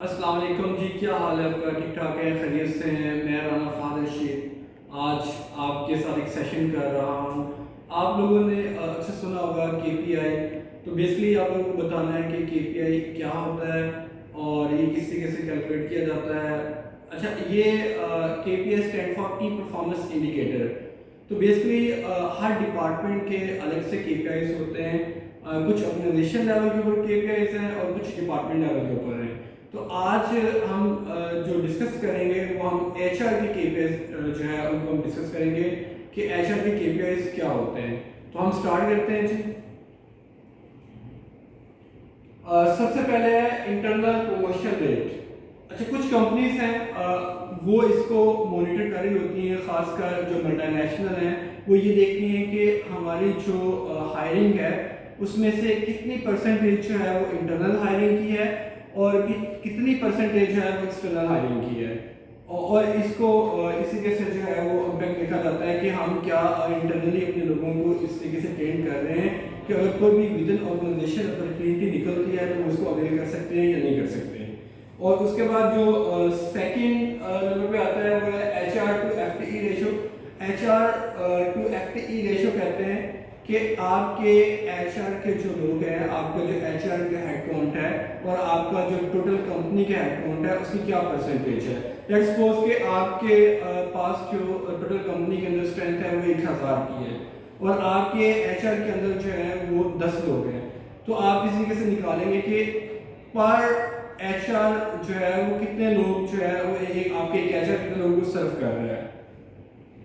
अस्सलाम वालेकुम जी, क्या हाल है आपका? ठीक ठाक है, खैरियत से हैं? मैं राना फादर शेख आज आपके साथ एक सेशन कर रहा हूँ। आप लोगों ने अक्सर सुना होगा केपीआई। तो बेसिकली आप लोगों को बताना है कि केपीआई क्या होता है और ये किस तरीके से कैलकुलेट किया जाता है। अच्छा, ये केपीआई स्टैंड फॉर की परफॉर्मेंस इंडिकेटर। तो बेसिकली हर डिपार्टमेंट के अलग से केपीआईज होते हैं। कुछ ऑर्गेनाइजेशन लेवल के ऊपर केपीआईज हैं और कुछ डिपार्टमेंट लेवल के ऊपर हैं। तो आज हम जो डिस्कस करेंगे वो हम एचआर के केपीआईज जो है उनको हम डिस्कस करेंगे कि एचआर के केपीआईज क्या होते हैं। तो हम स्टार्ट करते हैं जी। सबसे पहले है इंटरनल प्रमोशन रेट। अच्छा, कुछ कंपनीज हैं वो इसको मॉनिटर कर रही होती हैं, खासकर जो मल्टीनेशनल हैं वो ये देखती हैं कि हमारी जो हायरिंग है उसमें से कितनी परसेंटेज जो है वो इंटरनल हायरिंग की है और कितनी परसेंटेज जो है वो एक्सटर्नल हायरिंग की है। और इसको इसी तरीके से जो है वो इम्पैक्ट देखा जाता है कि हम क्या इंटरनली अपने लोगों को इस तरीके से ट्रेन कर रहे हैं कि अगर कोई भी विद इन ऑर्गेनाइजेशन अपॉर्चुनिटी निकलती है तो उसको अवेल कर सकते हैं या नहीं कर सकते। और उसके बाद जो सेकंड नंबर पे आता है वो है H R to F T E ratio. H R to F T E ratio कहते हैं कि आपके एचआर के जो लोग हैं, आपका जो एचआर का हेड काउंट है और आपका जो टोटल कंपनी का हेड काउंट है उसकी क्या परसेंटेज है। लेट्स सपोज कि आपके पास जो टोटल कंपनी के अंदर स्ट्रेंथ है वो 1000 की है और आपके एचआर के अंदर जो है वो 10 लोग हैं। तो आप इस तरीके से निकालेंगे कि पर एचआर जो है वो कितने लोग जो है वो एक आपके एचआर कितने लोगों को सर्व कर रहा है।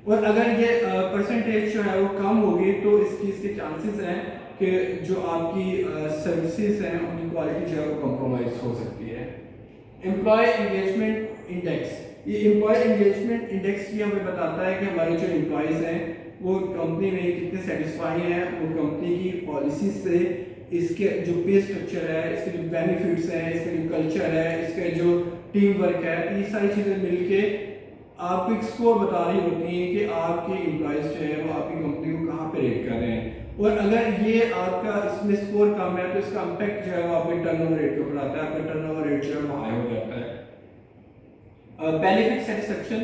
और अगर ये परसेंटेज जो है वो कम होगी तो इस चीज़ के चांसेस हैं कि जो आपकी सर्विसेज हैं उनकी क्वालिटी जो है वो कॉम्प्रोमाइज हो सकती है। एम्प्लॉय एंगेजमेंट इंडेक्स, ये एम्प्लॉय एंगेजमेंट इंडेक्स ये हमें बताता है कि हमारे जो एम्प्लॉयज़ हैं वो कंपनी में कितने सेटिस्फाई हैं, वो कंपनी की पॉलिसी से, इसके जो पे स्ट्रक्चर है, इसके जो बेनिफिट्स हैं, इसका जो कल्चर है, इसका जो टीम वर्क है, ये सारी चीज़ें मिलके आपको एक स्कोर बता रही होती हैं कि आपके एम्प्लॉयज़ जो है वो आपकी कंपनी को कहाँ पे रेट कर रहे हैं। और अगर ये आपका इसमें स्कोर कम है तो इसका इम्पैक्ट जो है वो आपके टर्नओवर रेट के ऊपर आता है, आपका टर्नओवर रेट जो है वो हाई हो जाता है। बेनिफिट सेटिस्फेक्शन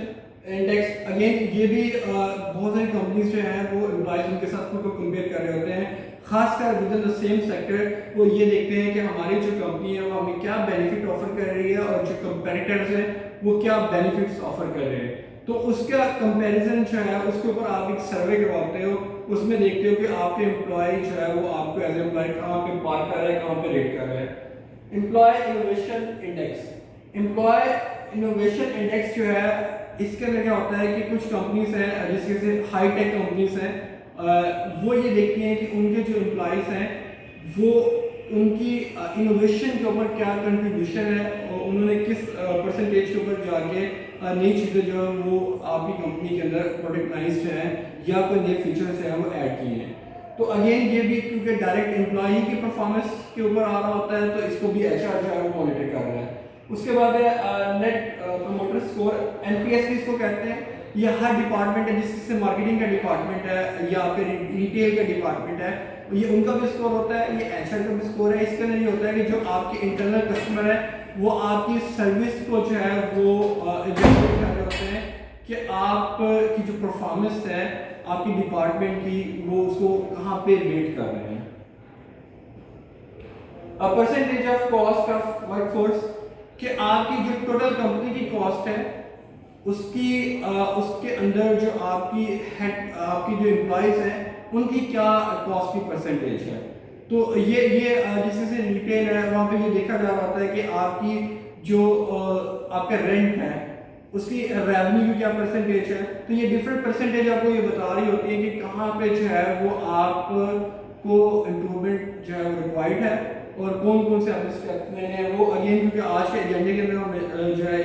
इंडेक्स, अगेन ये भी बहुत सारी कंपनीज जो हैं वो एम्प्लॉयज़ उनके साथ खुद को कंपेयर कर रहे होते हैं, खासकर with in the same sector. वो ये देखते हैं कि हमारी जो कंपनी है वो हमें क्या बेनिफिट ऑफर कर रही है और जो कंपेटिटर्स हैं वो क्या बेनिफिट्स ऑफर कर रहे हैं। तो उसका कंपैरिजन जो है उसके ऊपर आप एक सर्वे करवाते हो, उसमें देखते हो कि आपके एम्प्लॉय जो है वो आपको एज एम्प्लॉय कहाँ पे पार कर रहा है, कहाँ पे रेट कर रहा है। Employ innovation index, employ innovation index जो है इसके अंदर क्या होता है कि कुछ कंपनीज हैं जैसे हाईटेक कंपनीज हैं, वो ये देखती हैं कि उनके जो एम्प्लॉयज़ हैं वो उनकी इनोवेशन के ऊपर क्या कंट्रीब्यूशन है और उन्होंने किस परसेंटेज के ऊपर जाके नई चीज़ें जो है वो आपकी कंपनी के अंदर प्रोडक्टाइज है या कोई नए फीचर्स हैं वो ऐड किए हैं। तो अगेन ये भी क्योंकि डायरेक्ट एम्प्लॉई की परफॉर्मेंस के ऊपर आ रहा होता है तो इसको भी एचआर जो है वो मॉनिटर कर रहा है। उसके बाद है नेट प्रमोटर स्कोर, एनपीएस भी इसको कहते हैं। ये हर डिपार्टमेंट है, जिससे मार्केटिंग का डिपार्टमेंट है या फिर रिटेल का डिपार्टमेंट है, ये उनका भी स्कोर होता है, ये एचआर का भी स्कोर है। इसके अंदर ये होता है कि जो आपके इंटरनल कस्टमर है वो आपकी सर्विस को जो है वो इवेल्युएट कर रहे होते हैं कि आप की जो परफॉर्मेंस है आपकी डिपार्टमेंट की वो उसको कहाँ पे रेट कर रहे हैं। Percentage of cost of workforce, कि आपकी जो टोटल कंपनी की कॉस्ट है उसकी उसके अंदर जो आपकी हेड आपकी जो एम्प्लॉयज़ हैं उनकी क्या कॉस्ट की परसेंटेज है। तो ये जिससे रिटेल है वहाँ पे ये देखा जा रहा होता है कि आपकी जो आपका रेंट है उसकी रेवेन्यू की क्या परसेंटेज है। तो ये डिफरेंट परसेंटेज आपको ये बता रही होती है कि कहाँ पे जो है वो आपको इम्प्रूवमेंट जो है वो रिक्वायर्ड है और कौन कौन से आपके स्टेप्स लेने हैं। वो अगेन क्योंकि आज के एजेंडे के अंदर हम जो है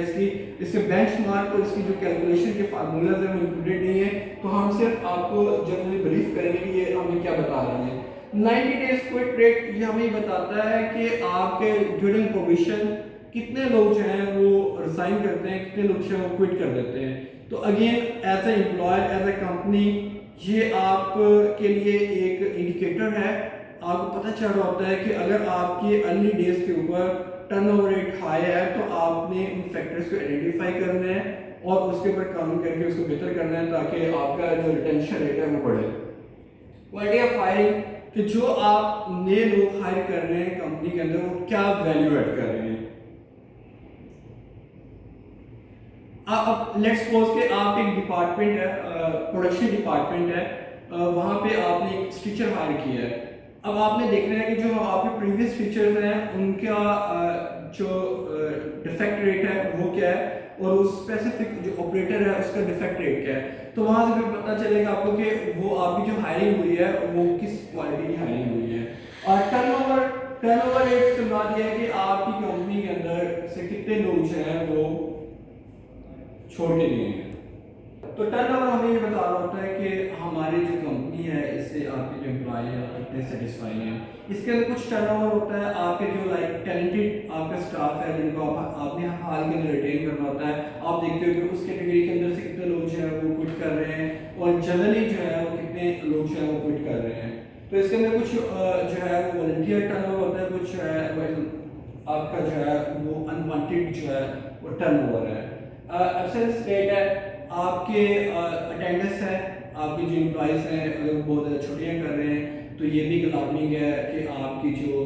इसके बेंचमार्क और इसकी जो कैलकुलेशन के फार्मूलाज हैं वो इंक्लूडेड नहीं है, तो हम सिर्फ आपको जनरली ब्रीफ करेंगे कि ये हमें क्या बता रहे हैं। 90 डेज क्विट रेट, ये हमें बताता है कि आपके ड्यूरिंग प्रोबेशन कितने लोग जो हैं वो रिजाइन करते हैं, कितने लोग जो है वो क्विट कर देते हैं। तो again as a employer, as a company, ये आपके लिए एक इंडिकेटर है। आपको पता चल रहा होता है कि अगर आपके अर्ली डेज के ऊपर टर्नओवर रेट हाई है तो आपने उन फैक्टर्स को आइडेंटिफाई करना है और उसके ऊपर काम करके उसको बेहतर करना है ताकि आपका जो रिटेंशन रेट है वो बढ़े। क्वालिटी ऑफ हायरिंग कि जो आप नए लोग हायर कर रहे हैं कंपनी के अंदर वो क्या वैल्यू ऐड कर रहे हैं। अब लेट्स सपोज कि आप एक डिपार्टमेंट है, प्रोडक्शन डिपार्टमेंट है, वहाँ पे आपने एक टीचर हायर किया है। अब आपने देखना है कि जो आपके प्रीवियस टीचर्स हैं उनका जो डिफेक्ट रेट है वो क्या है और उस स्पेसिफिक जो ऑपरेटर है उसका डिफेक्ट रेट क्या है। तो वहाँ से फिर पता चलेगा आपको कि वो आपकी जो हायरिंग हुई है वो किस क्वालिटी की हायरिंग हुई है। और टर्नओवर रेट से बात यह है कि आपकी कंपनी के अंदर से कितने लोग जो हैं वो छोड़ के गए हैं। तो टर्नओवर हमें ये बता रहा होता है कि हमारी जो कंपनी है इससे आपके जो एम्प्लॉय हैं कितने सेटिस्फाई हैं। इसके अंदर कुछ टर्नओवर होता है आपके जो टैलेंटेड आपका स्टाफ है जिनको आपने हाल के अंदर रिटेन करना होता है। आप देखते हो कि उस कैटेगरी के अंदर से कितने लोग जो है वो क्विट कर रहे हैं और जनरली जो है वो कितने लोग जो है वो क्विट कर रहे हैं। तो इसके अंदर कुछ जो है वो वॉलंटियर टर्नओवर होता है, कुछ जो है आपका जो है वो अनवांटेड जो है वो टर्नओवर है। एब्सेंस रेट है आपके अटेंडेंस है, आपके जो एम्प्लॉयज़ हैं अगर वो बहुत ज़्यादा छुट्टियाँ कर रहे हैं तो ये भी एक अलार्मिंग है कि आपकी जो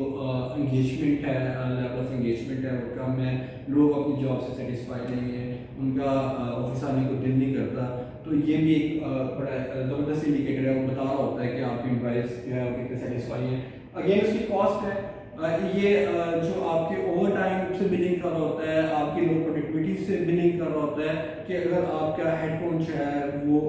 इंगेजमेंट है, लेवल ऑफ इंगेजमेंट है वो कम है, लोग अपनी जॉब से सेटिस्फाइड नहीं है, उनका ऑफिस आने को दिल नहीं करता। तो ये भी एक बड़ा ज़बरदस्त इंडिकेटर है, वो बता रहा होता है कि आपके एम्प्लॉयज़ जो है वो कितने सेटिस्फाई हैं। अगेन उसकी कॉस्ट है, ये जो आपके ओवर टाइम से बिलिंग कर रहा होता है, आपकी लो प्रोडक्टिविटी से बिलिंग कर रहा होता है कि अगर आपका हेडकाउंट जो है वो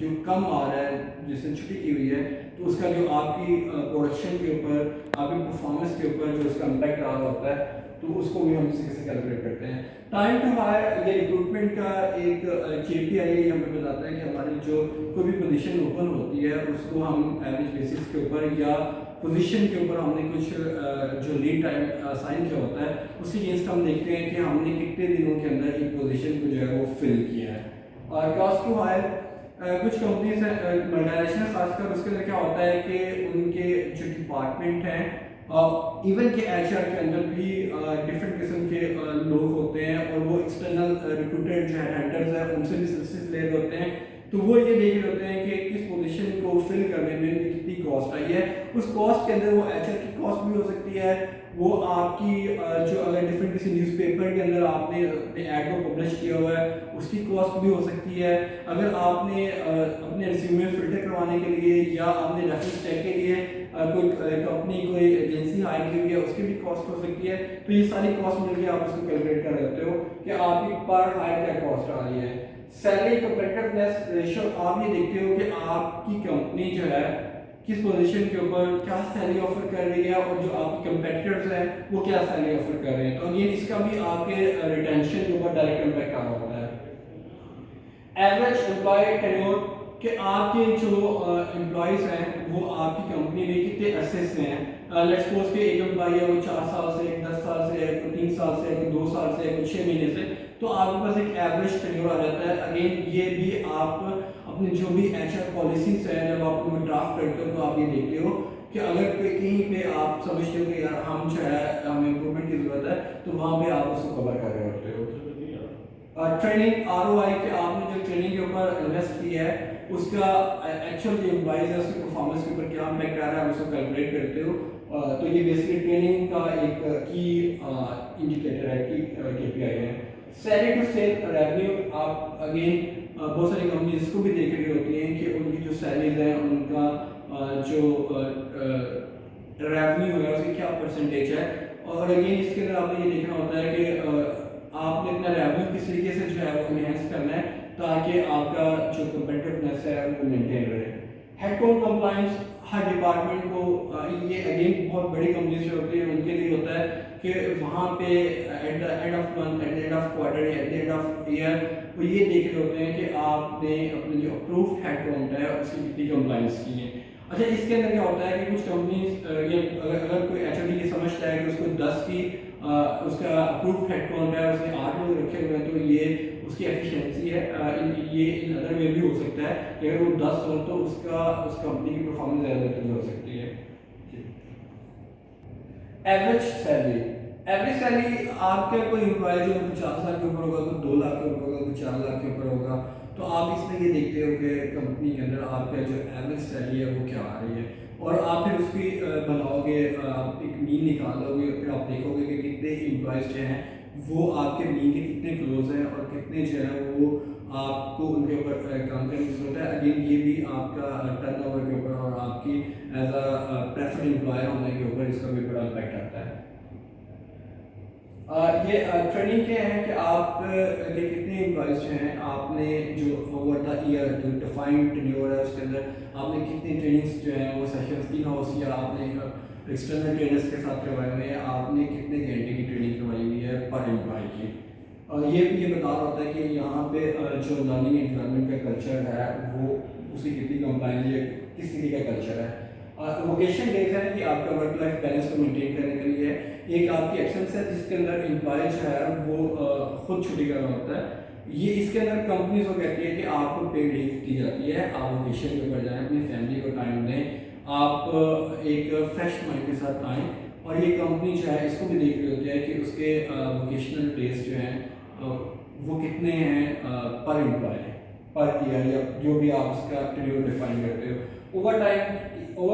जो कम आ रहा है जिसने छुट्टी की हुई है तो उसका जो आपकी प्रोडक्शन के ऊपर, आपकी परफॉर्मेंस के ऊपर जो उसका इम्पैक्ट आ रहा होता है तो उसको भी हम इसी से कैलकुलेट करते हैं। टाइम टू हायर ये रिक्रूटमेंट का एक KPI हमें बताता है कि हमारी जो कोई भी पोजीशन ओपन होती है उसको हम एवरेज बेसिस के ऊपर या पोजीशन के ऊपर हमने कुछ जो लीड टाइम असाइन किया होता है उसके अगेंस्ट हम देखते हैं कि हमने कितने दिनों के अंदर एक पोजीशन को जो है वो फिल किया है। और कॉस्ट टू हायर कुछ कंपनीज हैं मल्टीनेशनल, खासकर उसके अंदर क्या होता है कि उनके जो डिपार्टमेंट हैं इवन के HR के अंदर भी डिफरेंट किस्म के लोग होते हैं और वो एक्सटर्नल रिक्रूटर जो है हेडहंटर्स हैं उनसे भी सर्विसेज ले रहे होते हैं। तो वो ये देख रहे होते हैं कि किस पोजीशन को फिल करने में कितनी कॉस्ट आई है। उस कॉस्ट के अंदर वो HR की कॉस्ट भी हो सकती है, वो आपकी जो अगर डिफरेंट किसी न्यूज़पेपर के अंदर आपने अपने ऐड को पब्लिश किया हुआ है उसकी कॉस्ट भी हो सकती है, अगर आपने अपने रिज्यूमे फिल्टर करवाने के लिए या आपने रेफरेंस चेक के लिए कोई कंपनी कोई एजेंसी हायर की हुई है उसकी भी कॉस्ट हो सकती है। तो ये सारी कॉस्ट मिलकर आप उसको कैलकुलेट कर लेते हो कि आपकी पर हायर क्या कॉस्ट आ रही है। सैलरी कंपैरेटिवनेस रेशियो आप ये देखते हो कि आपकी कंपनी जो है किस पोजीशन के ऊपर क्या सैलरी ऑफर कर रही है और जो आपके कंपेटिटर्स हैं वो क्या सैलरी ऑफर कर रहे हैं। तो अगेन इसका भी आपके रिटेंशन के ऊपर डायरेक्ट इम्पैक्ट आ रहा होता है। एवरेज एम्प्लॉय टेन्योर कि आपके जो एम्प्लॉयज़ हैं वो आपकी कंपनी में कितने अरसे से हैं। लेट्स सपोज कि एक एम्प्लॉय है वो 4 साल से, 10 साल से, 3 साल से, 2 साल से, 6 महीने से, तो आपके पास एक एवरेज टेन्योर आ जाता है। अगेन ये भी आप अपनी जो भी HR पॉलिसीज है जब आप उनको ड्राफ्ट करते हो तो आप ये देखते हो कि अगर कहीं पे आप समझते हो कि यार हम जो है हमें इम्प्रूवमेंट की ज़रूरत है तो वहाँ पे आप उसको कवर कर रहे होते हो। ट्रेनिंग ROI कि आपने जो ट्रेनिंग के ऊपर इन्वेस्ट किया है उसका एक्चुअल जो एम्प्लॉइज है उसकी परफॉर्मेंस के ऊपर क्या इम्पैक्ट आ रहा है उसको कैलकुलेट करते हो। तो ये बेसिकली ट्रेनिंग का एक की इंडिकेटर है, की KPI है। सैलरी टू सेल रेवेन्यू आप अगेन बहुत सारी कंपनीज इसको भी देख रही होती हैं कि उनकी जो सैलरीज हैं उनका जो रेवेन्यू है उसकी क्या परसेंटेज है। और अगेन इसके अंदर आपने ये देखना होता है कि आपने अपना रेवेन्यू किस तरीके से जो है वो इनहेंस करना है ताकि आपका जो कंपेटिटिवनेस है वो मेंटेन रहे। हेडकाउंट कंप्लायंस हर डिपार्टमेंट को ये अगेन बहुत बड़ी कंपनीज जो होती है उनके लिए होता है कि वहाँ पे at the end of month, at the end of quarter, at the end of year वो ये देख रहे होते हैं कि आपने अपने जो अप्रूव्ड हेडकाउंट है उसकी कितनी कंप्लायंस की है। अच्छा, इसके अंदर क्या होता है कि कुछ कंपनीज ये अगर कोई HOD ये समझता है कि उसको 10 की उसका अप्रूव्ड हेडकाउंट है, उसने 8 लोग रखे हुए हैं तो ये उसकी एफिशिएंसी है। ये इन अदर वे भी हो सकता है कि अगर वो 10 हो तो उसका उस कंपनी की परफॉर्मेंस ज़्यादा बेहतर हो सकती है। एवरेज सैलरी एवरेज सैलरी आपके कोई एम्प्लॉय जो 50 लाख के ऊपर होगा, कोई 2 लाख के ऊपर होगा, कोई 4 लाख के ऊपर होगा, तो आप इसमें ये देखते हो कि कंपनी के अंदर आपका जो एवरेज सैलरी है वो क्या आ रही है, और आप फिर उसकी बनाओगे, आप एक मीन निकालोगे, फिर आप देखोगे कि कितने एम्प्लॉयज़ जो हैं वो आपके मीन के कितने क्लोज हैं और कितने जो है वो आपको उनके ऊपर काम करने की जरूरत है। अगेन ये भी आपका टर्नओवर के ऊपर और आपकी एज अ प्रेफर्ड एम्प्लॉयर होने के ऊपर इसका भी बड़ा इम्पैक्ट आता है। ये ट्रेनिंग क्या है कि आप के कितने एम्प्लॉयज़ जो हैं आपने जो ओवर द ईयर जो डिफाइंड टेन्योर है उसके अंदर आपने कितनी ट्रेनिंग्स जो हैं वो सेशंस इन हाउस या आपने एक्सटर्नल ट्रेनर्स के साथ करवाए हुए हैं, आपने कितने घंटे की ट्रेनिंग करवाई हुई है पर एम्प्लॉय की। ये भी ये बता रहा होता है कि यहाँ पे जो लर्निंग एनवायरनमेंट का कल्चर है वो उसकी कितनी कंप्लाइंस है, किस तरीके का कल्चर है। वोकेशन देख रहे हैं कि आपका वर्क लाइफ बैलेंस को मेंटेन करने के लिए एक आपकी एक्सेंस है जिसके अंदर एम्प्लॉय जो है वो खुद छुट्टी कर रहा होता है। ये इसके अंदर कंपनीज को कहती है कि आपको पेड लीव दी जाती है, आप वोकेशन के ऊपर जाएं, अपनी फैमिली को टाइम दें, आप एक फ्रेश माइंड के साथ आएँ, और ये कंपनी जो है इसको भी देख रही होती है कि उसके वोकेशनल डेज जो हैं वो कितने हैं पर एम्प्लॉय पर ईयर या जो भी आप उसका टेन्योर डिफाइन करते हो। ओवर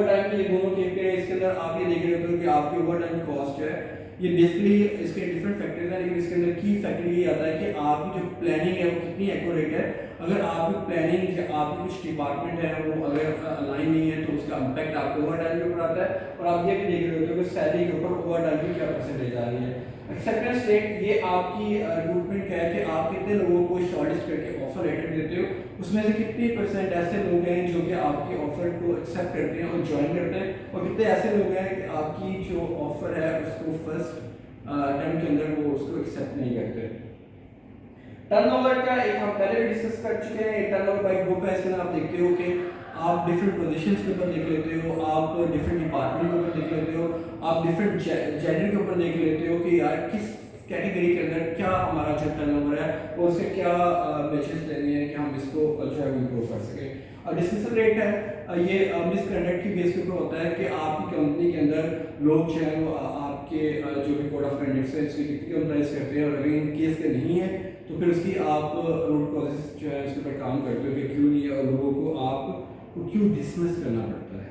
टाइम के ये दोनों KPI इसके अंदर आप ये देख रहे होते हो कि आपकी ओवर टाइम कॉस्ट है, ये बेसिकली इसके डिफरेंट फैक्टर्स हैं, लेकिन इसके अंदर की फैक्टर ये आता है कि आपकी जो प्लानिंग है वो कितनी एक्यूरेट है। अगर आपकी प्लानिंग या आपकी कुछ डिपार्टमेंट है वो अगर अलाइन नहीं है तो उसका इम्पैक्ट आपको ओवर टाइम के ऊपर आता है, और आप ये भी देख रहे होते हो कि सैलरी के ऊपर ओवर टाइम की क्या परसेंटेज आ रही है। एक्सेप्टेंस रेट ये आपकी रिक्रूटमेंट है कि आप कितने लोगों को शॉर्टलिस्ट करके ऑफर लेटर देते हो, उसमें से कितनी परसेंट ऐसे लोग हैं जो कि आपके ऑफर को एक्सेप्ट करते हैं और ज्वाइन करते हैं, और कितने ऐसे लोग हैं कि आपकी जो ऑफर है उसको फर्स्ट अटेम्प्ट के अंदर वो उसको एक्सेप्ट नहीं करते। टर्नओवर का एक हम पहले भी डिस्कस कर चुके हैं। टर्नओवर बाय ग्रुप है, इसके अंदर आप देखते हो कि आप डिफरेंट पोजीशंस के ऊपर देख लेते हो, आप डिफरेंट डिपार्टमेंट के ऊपर देख लेते हो, आप डिफरेंट जेंडर के ऊपर देख लेते हो कि यार किस कैटेगरी के अंदर क्या हमारा जो टर्नओवर है और उससे क्या मेजर्स लेने हैं कि हम इसको जो है इम्प्रूव कर सकें। और डिस्मिसल रेट है, ये मिसकंडक्ट की बेस के ऊपर होता है कि आपकी कंपनी के अंदर लोग जो है वो आपके जो भी कोड ऑफ कंडक्ट है इसकी कितनी कंप्लाइंस करते हैं, और अगर इन केस के नहीं है तो फिर उसकी आप रूट कॉजेज जो है उसके ऊपर काम करते हो कि क्यों नहीं है और लोगों को आपको क्यों डिसमिस करना पड़ता है।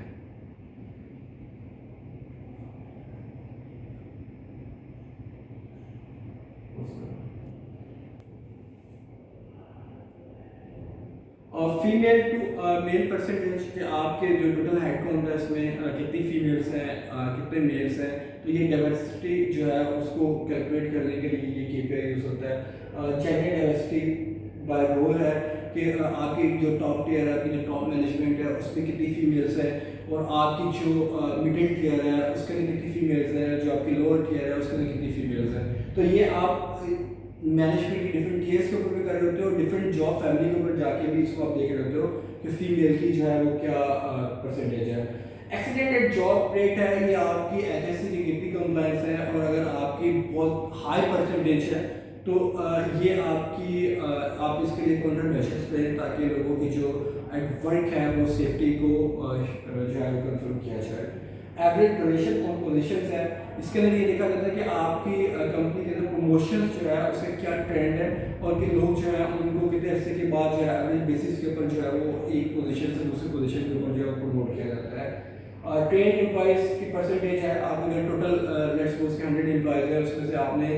और फीमेल टू मेल परसेंटेज कि आपके जो टोटल हेड काउंट है इसमें कितनी फीमेल्स हैं कितने मेल्स हैं, तो ये डाइवर्सिटी जो है उसको कैलकुलेट करने के लिए ये KPI यूज होता है। जेंडर डाइवर्सिटी बाय रोल है कि आपकी जो टॉप टियर है, आपकी जो टॉप मैनेजमेंट है उसमें कितनी फीमेल्स है, और आपकी जो मिडिल टियर है उसके अंदर कितनी फीमेल्स है, जो आपकी लोअर टियर है उसके अंदर कितनी फीमेल्स है। तो ये आप मैनेजमेंट की डिफरेंट टीयर्स के ऊपर भी कर रहे होते हो, डिफरेंट जॉब फैमिली के ऊपर जाके भी इसको आप देख रहे होते हो कि फीमेल की जो है वो क्या परसेंटेज है। एक्सीडेंटेड जॉब रेट है, ये आपकी HSC की कितनी कंप्लाइंस है, और अगर आपकी बहुत हाई परसेंटेज है तो ये आपकी आप इसके लिए काउंटर मेजर्स लें ताकि लोगों की जो वर्क है वो सेफ्टी को जो है कंफर्म किया जाए। एवरेज ड्यूरेशन ऑन पोजीशंस है, इसके अंदर ये देखा जाता है कि आपकी कंपनी के अंदर प्रमोशंस जो है उसका क्या ट्रेंड है, और कि लोग जो है उनको कितने अरसे के बाद जो है एवरेज बेसिस के ऊपर जो है वो एक पोजीशन से दूसरी पोजीशन के ऊपर जो है प्रमोट किया जाता है। ट्रेन एम्प्लॉयज़ की परसेंटेज है, आप अगर टोटल लेट्स सपोज के 100 एम्प्लॉयज़ है उसमें से आपने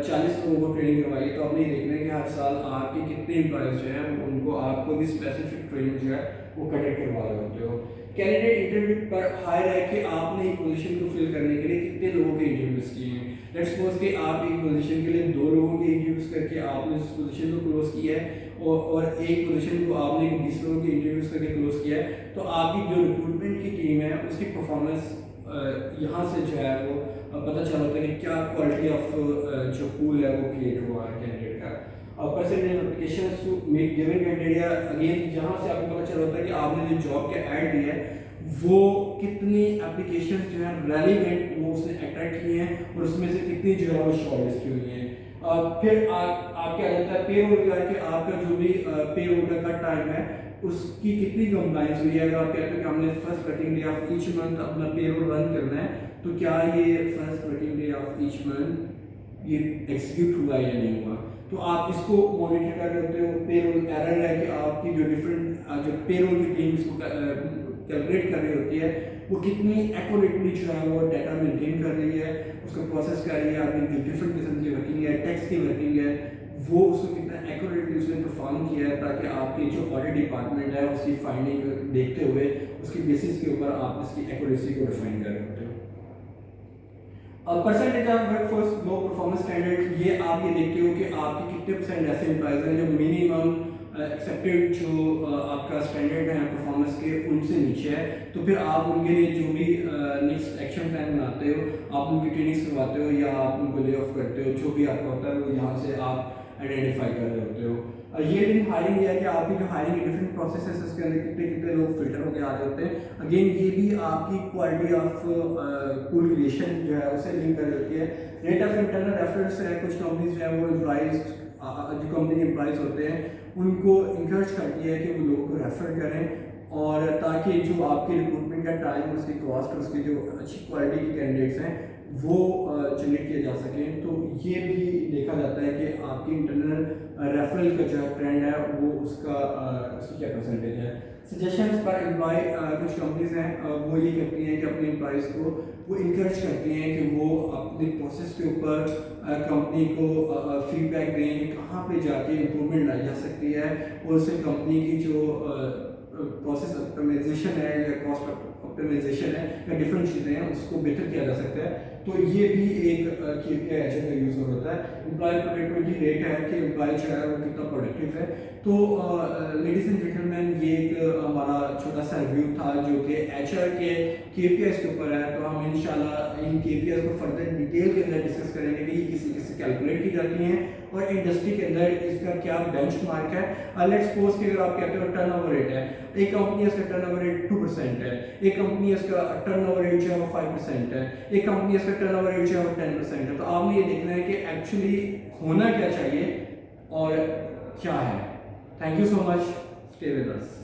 40 लोगों को ट्रेनिंग करवाई, तो आपने ये देखना है कि हर साल आपके कितने एम्प्लॉयज़ जो हैं उनको आपको भी स्पेसिफिक ट्रेनिंग जो है वो कंडक्ट करवा रहे होते हो। कैंडिडेट इंटरव्यू पर हायर है कि आपने एक पोजीशन को फिल करने के लिए कितने लोगों के इंटरव्यूज किए हैं। लेट्स सपोज कि आप एक पोजीशन के लिए 2 लोगों के इंटरव्यूज करके आपने उस पोजीशन को क्लोज किया है, और एक पोजीशन को आपने 20 लोगों के इंटरव्यूज करके क्लोज किया है, तो आपकी जो रिक्रूटमेंट की टीम है उसकी परफॉर्मेंस यहाँ से जो है वो पता चल होता है कि क्या क्वालिटी ऑफ जो पूल है वो क्रिएट हुआ है कैंडिडेट का। Percentage application to meet given criteria, again यहाँ से आपको पता चल होता है कि आपने जो जॉब के ऐड दिया है वो कितनी एप्लीकेशन जो है रेलिवेंट वो उसने अट्रैक्ट किए हैं, और उसमें से कितनी जो है वो शॉर्टलिस्ट हुई हैं। फिर आपके आ जाता है पे रोल का, कि आपका जो भी पे रोल का कट टाइम है उसकी कितनी कंप्लाइंस हुई है। अगर आप कहते हो कि हमने first working day of each month अपना पे रोल रन करना है, तो क्या ये first working day of each month ये एग्जीक्यूट हुआ या नहीं हुआ। तो आप इसको मॉनिटर कर रहे होते हो। पेरोल एरर है कि आपकी जो डिफरेंट जो पेरोल की टीम इसको कैलकुलेट कर रही होती है वो कितनी एक्यूरेटली जो है वो डाटा मेंटेन कर रही है, उसको प्रोसेस कर रही है। आपकी जो डिफरेंट किस्म की वर्किंग है, टैक्स की वर्किंग है, वो उसको कितना एक्यूरेटली उसने परफॉर्म किया है, ताकि आपकी जो ऑडिट डिपार्टमेंट है उसकी फाइंडिंग देखते हुए उसकी बेसिस के ऊपर आप इसकी एक्यूरेसी को डिफाइन कर रहे होते हो। Percentage of workforce low performance standard, ये आप ये देखते हो कि आपके कितने परसेंट ऐसे एम्प्लॉयज हैं जो मिनिमम एक्सेप्टेड जो आपका स्टैंडर्ड है परफॉर्मेंस के उनसे नीचे है। तो फिर आप उनके लिए जो भी नेक्स्ट एक्शन प्लान बनाते हो, आप उनकी ट्रेनिंग करवाते हो या आप उनको ले ऑफ करते हो, जो भी आपका होता है वो यहाँ से आप आइडेंटिफाई कर रहे होते हो। ये दिन हायरिंग है कि आपकी जो हायरिंग के डिफरेंट प्रोसेस है उसके अंदर कितने कितने लोग फिल्टर होकर आ रहे होते हैं। अगेन ये भी आपकी क्वालिटी ऑफ पूल क्रिएशन जो है उसे लिंक कर होती है। रेट ऑफ इंटरनल रेफरेंस है, कुछ कंपनीज जो है वो एम्प्लॉइज जो कंपनी के एम्प्लॉइज होते हैं उनको इंकरेज करती है कि वो लोगों को रेफर करें, और ताकि जो आपकी रिक्रूटमेंट का टाइम, उसकी कॉस्ट, उसकी जो अच्छी क्वालिटी के कैंडिडेट्स हैं वो जनरेट किए जा सकें। तो ये भी देखा जाता है कि आपकी इंटरनल रेफरल का जो ट्रेंड है वो उसकी क्या परसेंटेज है। सजेशंस पर एम्प्लॉय, कुछ कंपनीज हैं वो ये कहती हैं कि अपने एम्प्लॉयज़ को वो इंकरेज करती हैं कि वो अपने प्रोसेस के ऊपर कंपनी को फीडबैक दें कि कहाँ पे जाके इम्प्रूवमेंट लाई जा सकती है, और उससे कंपनी की जो प्रोसेस ऑप्टिमाइजेशन है या कॉस्ट ऑप्टिमाइजेशन है या डिफरेंट चीज़ें हैं उसको बेहतर किया जा सकता है। तो ये भी एक KPI एचआर का यूज़ होता है। एम्प्लॉय प्रोडक्टिविटी रेट है कि एम्प्लॉय जो है वो कितना प्रोडक्टिव है। तो लेडीज एंड जेंटलमैन, ये एक हमारा छोटा सा रिव्यू था जो कि एचआर के KPIs के ऊपर है। तो हम इंशाल्लाह इन KPIs को फर्दर डिटेल के अंदर डिस्कस करेंगे कि ये किसी किसी कैलकुलेट की जाती हैं और इंडस्ट्री के अंदर इसका क्या बेंचमार्क है। लेट्स सपोज कि अगर आप कहते हो टर्नओवर रेट है, एक कंपनी इसका टर्नओवर रेट 2% है, एक कंपनी इसका टर्नओवर रेट जो है वो 5% है, एक कंपनी इसका टर्नओवर रेट जो है वो 10% है। तो आपने ये देखना है कि एक्चुअली होना क्या चाहिए और क्या है। Thank you so much, stay with us.